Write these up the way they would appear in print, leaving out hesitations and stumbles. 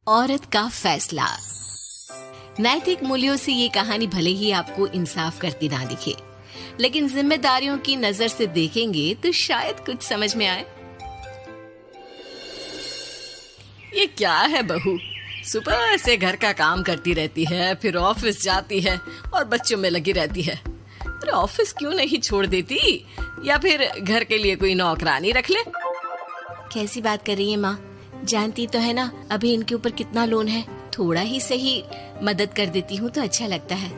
औरत का फैसला। नैतिक मूल्यों से ये कहानी भले ही आपको इंसाफ करती ना दिखे, लेकिन जिम्मेदारियों की नजर से देखेंगे तो शायद कुछ समझ में आए। ये क्या है बहू, सुबह से घर का काम करती रहती है, फिर ऑफिस जाती है और बच्चों में लगी रहती है। अरे ऑफिस क्यों नहीं छोड़ देती, या फिर घर के लिए कोई नौकरानी रख ले। कैसी बात कर रही है माँ, जानती तो है ना अभी इनके ऊपर कितना लोन है। थोड़ा ही सही मदद कर देती हूँ तो अच्छा लगता है,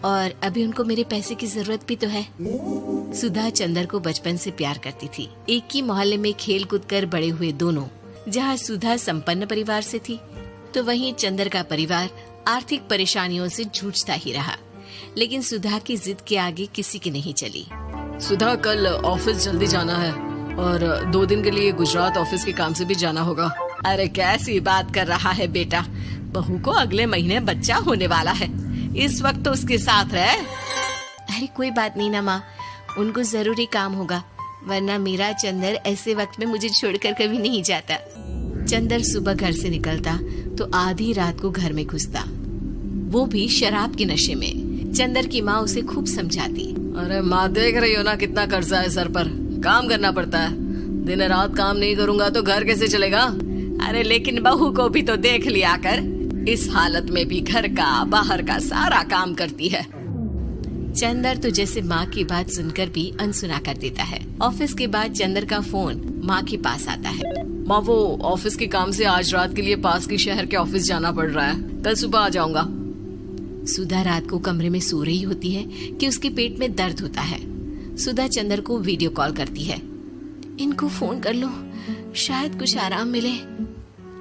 और अभी उनको मेरे पैसे की जरूरत भी तो है। सुधा चंदर को बचपन से प्यार करती थी। एक ही मोहल्ले में खेल कूद कर बड़े हुए दोनों। जहाँ सुधा संपन्न परिवार से थी तो वहीं चंदर का परिवार आर्थिक परेशानियों से जूझता ही रहा। लेकिन सुधा की जिद के आगे किसी की नहीं चली। सुधा, कल ऑफिस जल्दी जाना है और 2 दिन के लिए गुजरात ऑफिस के काम से भी जाना होगा। अरे कैसी बात कर रहा है बेटा, बहू को अगले महीने बच्चा होने वाला है, इस वक्त तो उसके साथ रहे। अरे कोई बात नहीं ना माँ, उनको जरूरी काम होगा, वरना मेरा चंदर ऐसे वक्त में मुझे छोड़कर कभी नहीं जाता। चंदर सुबह घर से निकलता तो आधी रात को घर में घुसता, वो भी शराब के नशे में। चंदर की माँ उसे खूब समझाती। अरे माँ, देख रही हो ना कितना कर्जा है सर पर, काम करना पड़ता है। दिन रात काम नहीं करूँगा तो घर कैसे चलेगा। अरे लेकिन बहू को भी तो देख लिया कर, इस हालत में भी घर का बाहर का सारा काम करती है। चंदर तो जैसे माँ की बात सुनकर भी अनसुना कर देता है। ऑफिस के बाद चंदर का फोन माँ के पास आता है। माँ, वो ऑफिस के काम से आज रात के लिए पास के शहर के ऑफिस जाना पड़ रहा है, कल सुबह आ जाऊंगा। सुधा रात को कमरे में सो रही होती है कि उसके पेट में दर्द होता है। सुधा चंदर को वीडियो कॉल करती है। इनको फोन कर लो, शायद कुछ आराम मिले।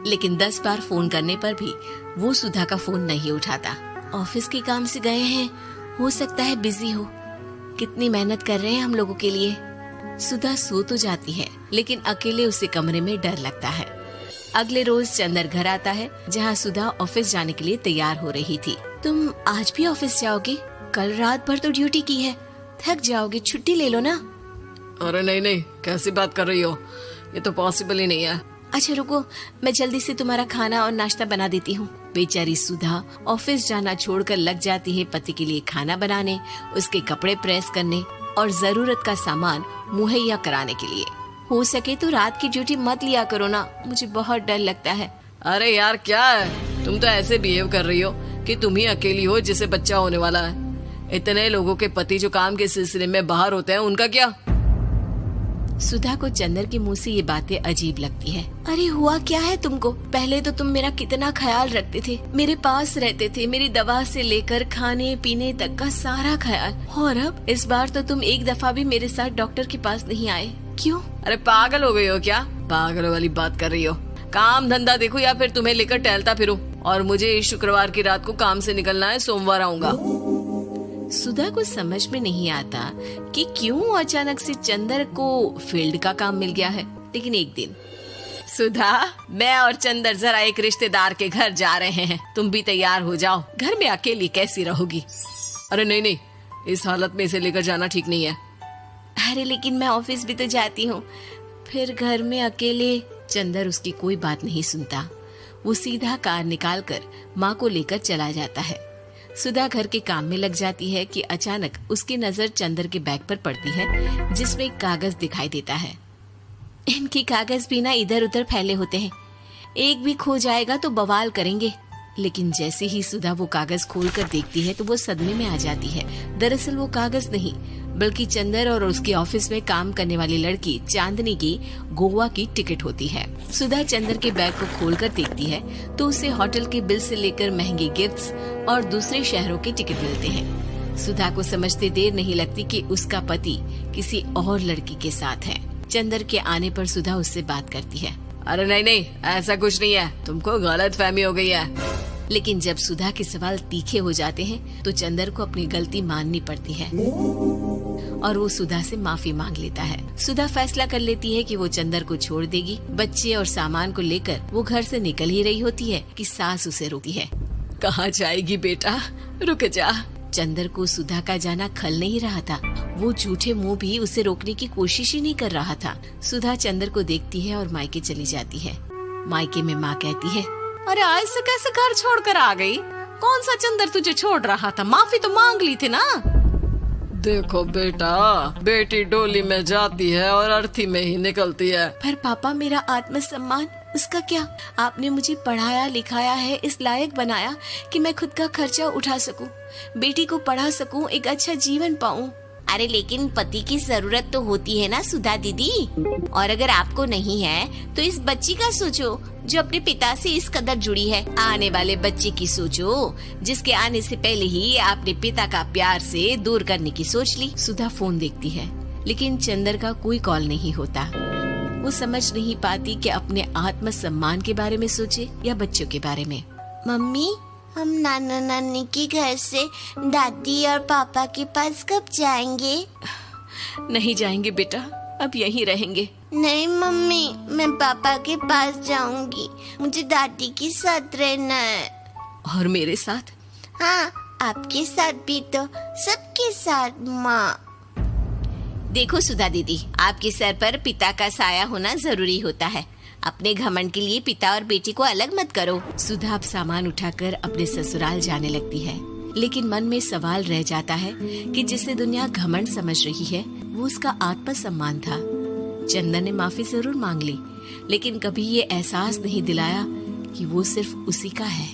लेकिन 10 बार फोन करने पर भी वो सुधा का फोन नहीं उठाता। ऑफिस के काम से गए हैं, हो सकता है बिजी हो। कितनी मेहनत कर रहे हैं हम लोगों के लिए। सुधा सो तो जाती है, लेकिन अकेले उसे कमरे में डर लगता है। अगले रोज चंदर घर आता है, जहाँ सुधा ऑफिस जाने के लिए तैयार हो रही थी। तुम आज भी ऑफिस जाओगे? कल रात भर तो ड्यूटी की है, थक जाओगे, छुट्टी ले लो ना। अरे नहीं नहीं, कैसी बात कर रही हो, ये तो पॉसिबल ही नहीं है। अच्छा रुको, मैं जल्दी से तुम्हारा खाना और नाश्ता बना देती हूँ। बेचारी सुधा ऑफिस जाना छोड़कर लग जाती है पति के लिए खाना बनाने, उसके कपड़े प्रेस करने और जरूरत का सामान मुहैया कराने के लिए। हो सके तो रात की ड्यूटी मत लिया करो ना, मुझे बहुत डर लगता है। अरे यार क्या है, तुम तो ऐसे बिहेव कर रही हो कि तुम ही अकेली हो जिसे बच्चा होने वाला है। इतने लोगों के पति जो काम के सिलसिले में बाहर होते हैं, उनका क्या। सुधा को चंदर के मुंह से ये बातें अजीब लगती है। अरे हुआ क्या है तुमको? पहले तो तुम मेरा कितना ख्याल रखते थे, मेरे पास रहते थे, मेरी दवा से लेकर खाने पीने तक का सारा ख्याल। और अब इस बार तो तुम एक दफा भी मेरे साथ डॉक्टर के पास नहीं आए, क्यों? अरे पागल हो गई हो क्या? पागल वाली बात कर रही हो। काम धंधा देखो या फिर तुम्हें लेकर टहलता फिरूं। और मुझे शुक्रवार की रात को काम से निकलना है, सोमवार आऊंगा। सुधा को समझ में नहीं आता कि क्यों अचानक से चंदर को फील्ड का काम मिल गया है। लेकिन एक दिन, सुधा, मैं और चंदर जरा एक रिश्तेदार के घर जा रहे हैं, तुम भी तैयार हो जाओ, घर में अकेली कैसी रहोगी। अरे नहीं नहीं, इस हालत में इसे लेकर जाना ठीक नहीं है। अरे लेकिन मैं ऑफिस भी तो जाती हूँ, फिर घर में अकेले। चंदर उसकी कोई बात नहीं सुनता। वो सीधा कार निकाल कर माँ को लेकर चला जाता है। सुधा घर के काम में लग जाती है कि अचानक उसकी नजर चंदर के बैग पर पड़ती है, जिसमें एक कागज दिखाई देता है। इनकी कागज भी ना इधर उधर फैले होते हैं, एक भी खो जाएगा तो बवाल करेंगे। लेकिन जैसे ही सुधा वो कागज खोलकर देखती है तो वो सदमे में आ जाती है। दरअसल वो कागज नहीं, बल्कि चंदर और उसके ऑफिस में काम करने वाली लड़की चांदनी की गोवा की टिकट होती है। सुधा चंदर के बैग को खोलकर देखती है तो उसे होटल के बिल से लेकर महंगे गिफ्ट्स और दूसरे शहरों के टिकट मिलते हैं। सुधा को समझते देर नहीं लगती कि उसका पति किसी और लड़की के साथ है। चंदर के आने पर सुधा उससे बात करती है। अरे नहीं नहीं, ऐसा कुछ नहीं है, तुमको गलत फहमी हो गई है। लेकिन जब सुधा के सवाल तीखे हो जाते हैं तो चंदर को अपनी गलती माननी पड़ती है और वो सुधा से माफी मांग लेता है। सुधा फैसला कर लेती है कि वो चंदर को छोड़ देगी। बच्चे और सामान को लेकर वो घर से निकल ही रही होती है कि सास उसे रोकती है। कहाँ जाएगी बेटा, रुक जा। चंदर को सुधा का जाना खल नहीं रहा था। वो झूठे मुंह भी उसे रोकने की कोशिश ही नहीं कर रहा था। सुधा चंदर को देखती है और मायके चली जाती है। मायके में माँ कहती है, अरे ऐसे कैसे घर छोड़कर आ गई? कौन सा चंदर तुझे छोड़ रहा था? माफी तो मांग ली थी ना। देखो बेटा, बेटी डोली में जाती है और अर्थी में ही निकलती है। पर पापा, मेरा आत्मसम्मान, उसका क्या? आपने मुझे पढ़ाया लिखाया है, इस लायक बनाया कि मैं खुद का खर्चा उठा सकूं, बेटी को पढ़ा सकूं, एक अच्छा जीवन पाऊं। अरे लेकिन पति की जरूरत तो होती है ना सुधा दीदी, और अगर आपको नहीं है तो इस बच्ची का सोचो जो अपने पिता से इस कदर जुड़ी है। आने वाले बच्चे की सोचो जिसके आने से पहले ही आपने पिता का प्यार से दूर करने की सोच ली। सुधा फोन देखती है लेकिन चंदर का कोई कॉल नहीं होता। वो समझ नहीं पाती कि अपने आत्मसम्मान के बारे में सोचे या बच्चों के बारे में। मम्मी, हम नाना नानी के घर से दादी और पापा के पास कब जाएंगे? नहीं जाएंगे बेटा, अब यहीं रहेंगे। नहीं मम्मी, मैं पापा के पास जाऊंगी, मुझे दादी के साथ रहना है। और मेरे साथ? हाँ, आपके साथ भी तो, सबके साथ माँ। देखो सुधा दीदी, आपके सर पर पिता का साया होना जरूरी होता है। अपने घमंड के लिए पिता और बेटी को अलग मत करो। सुधा अब सामान उठाकर अपने ससुराल जाने लगती है, लेकिन मन में सवाल रह जाता है कि जिसे दुनिया घमंड समझ रही है वो उसका आत्मसम्मान था। चंदन ने माफी जरूर मांग ली, लेकिन कभी ये एहसास नहीं दिलाया कि वो सिर्फ उसी का है।